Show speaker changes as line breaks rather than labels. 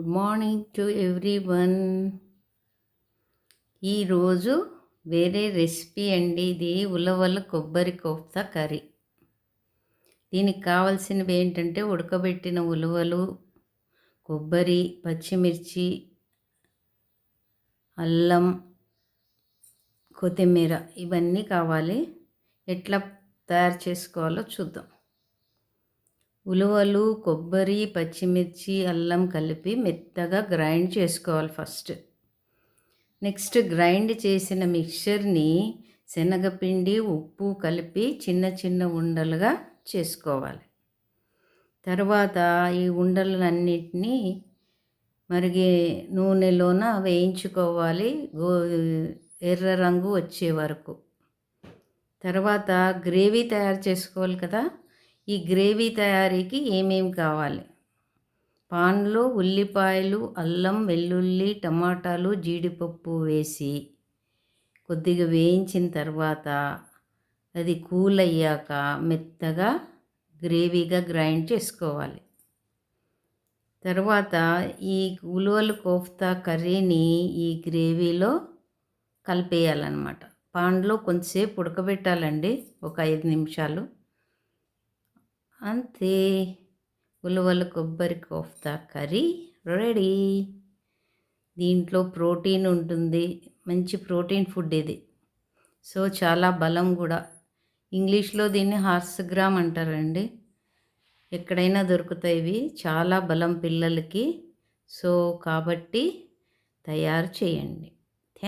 Good morning to everyone. ఈరోజు వేరే recipe అండి. ఇది ఉలవల కొబ్బరి కోఫ్తా కర్రీ. దీనికి కావాల్సినవి ఏంటంటే ఉడకబెట్టిన ఉలవలు, కొబ్బరి, పచ్చిమిర్చి, అల్లం, కొత్తిమీర ఇవన్నీ కావాలి. ఎట్లా తయారు చేసుకోవాలో చూద్దాం. ఉలవలు, కొబ్బరి, పచ్చిమిర్చి, అల్లం కలిపి మెత్తగా గ్రైండ్ చేసుకోవాలి ఫస్ట్. నెక్స్ట్ గ్రైండ్ చేసిన మిక్చర్ని శనగపిండి, ఉప్పు కలిపి చిన్న చిన్న ఉండలుగా చేసుకోవాలి. తర్వాత ఈ ఉండలన్నిటినీ మరిగే నూనెలోన వేయించుకోవాలి ఎర్ర రంగు వచ్చే వరకు. తర్వాత గ్రేవీ తయారు చేసుకోవాలి కదా. ఈ గ్రేవీ తయారీకి ఏమేమి కావాలి? పాన్లో ఉల్లిపాయలు, అల్లం, వెల్లుల్లి, టమాటాలు, జీడిపప్పు వేసి కొద్దిగా వేయించిన తర్వాత అది కూల్ అయ్యాక మెత్తగా గ్రేవీగా గ్రైండ్ చేసుకోవాలి. తర్వాత ఈ ఉలవల కోఫ్తా కర్రీని ఈ గ్రేవీలో కలిపేయాలన్నమాట. పాన్లో కొంచెంసేపు ఉడకబెట్టాలండి, ఒక 5 నిమిషాలు. అంతే, ఉలవల కొబ్బరి కోఫ్తా కర్రీ రెడీ. దీంట్లో ప్రోటీన్ ఉంటుంది, మంచి ప్రోటీన్ ఫుడ్ ఇది. సో చాలా బలం కూడా. ఇంగ్లీష్లో దీన్ని హార్స్ గ్రామ్ అంటారండి. ఎక్కడైనా దొరుకుతాయి ఇవి. చాలా బలం పిల్లలకి. సో కాబట్టి తయారు చేయండి.